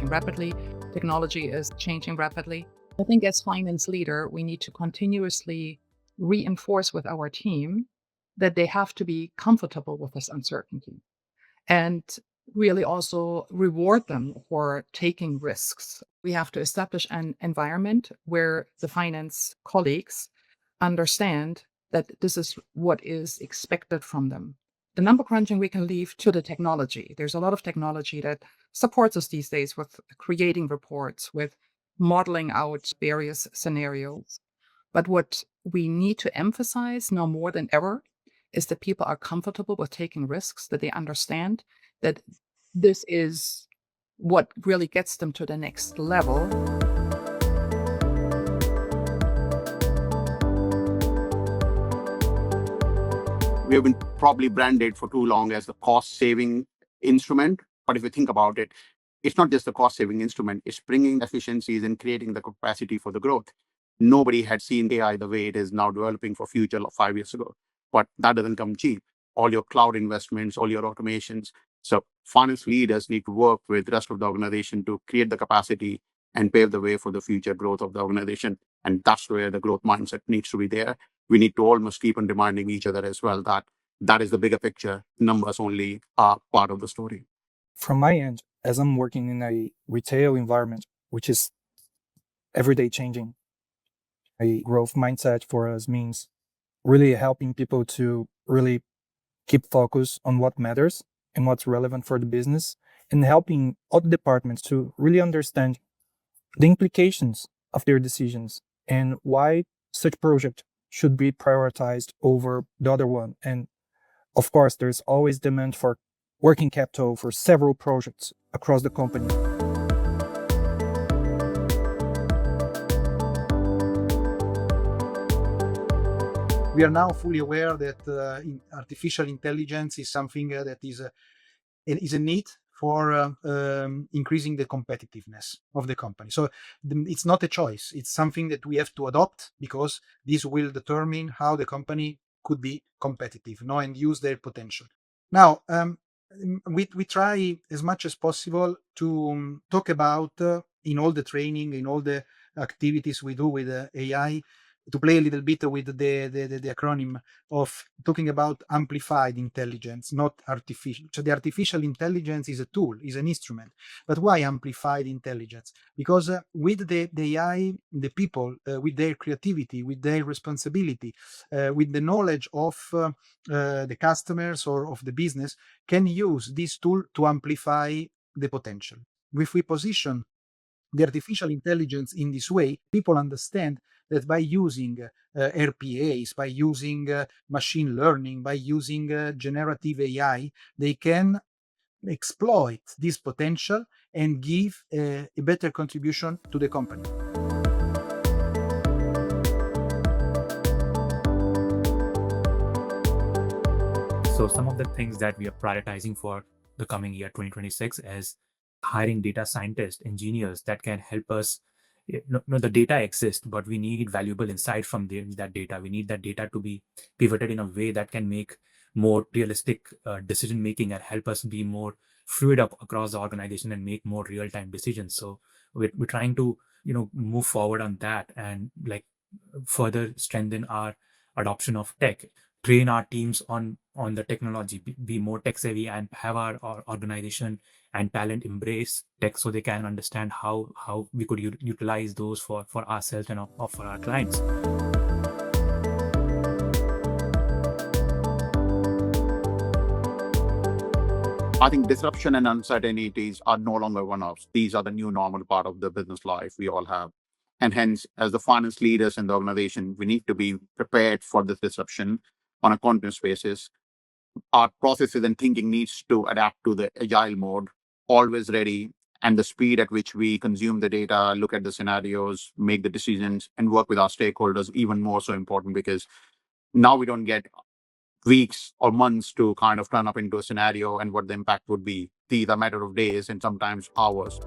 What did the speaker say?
rapidly. Technology is changing rapidly. I think as finance leader, we need to continuously reinforce with our team that they have to be comfortable with this uncertainty and really also reward them for taking risks. We have to establish an environment where the finance colleagues understand that this is what is expected from them. The number crunching we can leave to the technology. There's a lot of technology that supports us these days with creating reports, with modeling out various scenarios. But what we need to emphasize now more than ever is that people are comfortable with taking risks, that they understand that this is what really gets them to the next level. We have been probably branded for too long as the cost-saving instrument. But if you think about it, it's not just the cost-saving instrument, it's bringing efficiencies and creating the capacity for the growth. Nobody had seen AI the way it is now developing for future 5 years ago. But that doesn't come cheap. All your cloud investments, all your automations. So finance leaders need to work with the rest of the organization to create the capacity and pave the way for the future growth of the organization. And that's where the growth mindset needs to be there. We need to almost keep on reminding each other as well that that is the bigger picture. Numbers only are part of the story. From my end, as I'm working in a retail environment, which is everyday changing, a growth mindset for us means really helping people to really keep focus on what matters and what's relevant for the business, and helping other departments to really understand the implications of their decisions and why such project should be prioritized over the other one. And of course, there's always demand for working capital for several projects across the company. We are now fully aware that artificial intelligence is something that is a need for increasing the competitiveness of the company. So it's not a choice. It's something that we have to adopt because this will determine how the company could be competitive, and use their potential. Now, we try as much as possible to talk about in all the training, in all the activities we do with AI, to play a little bit with the acronym of talking about amplified intelligence, not artificial. So the artificial intelligence is a tool, is an instrument. But why amplified intelligence? Because with the AI, the people, with their creativity, with their responsibility, with the knowledge of the customers or of the business, can use this tool to amplify the potential. If we position the artificial intelligence in this way, people understand that by using RPAs, by using machine learning, by using generative AI, they can exploit this potential and give a better contribution to the company. So some of the things that we are prioritizing for the coming year 2026 is hiring data scientists, engineers that can help us. The data exists, but we need valuable insight from that data. We need that data to be pivoted in a way that can make more realistic decision making and help us be more fluid up across the organization and make more real-time decisions. So we're trying to move forward on that and like further strengthen our adoption of tech, train our teams on the technology, be more tech savvy, and have our organization and talent embrace tech so they can understand how we could utilize those for ourselves and for our clients. I think disruption and uncertainties are no longer one-offs. These are the new normal part of the business life we all have. And hence, as the finance leaders in the organization, we need to be prepared for this disruption on a continuous basis. Our processes and thinking needs to adapt to the agile mode, always ready, and the speed at which we consume the data, look at the scenarios, make the decisions, and work with our stakeholders even more so important, because now we don't get weeks or months to kind of turn up into a scenario and what the impact would be. These are a matter of days and sometimes hours.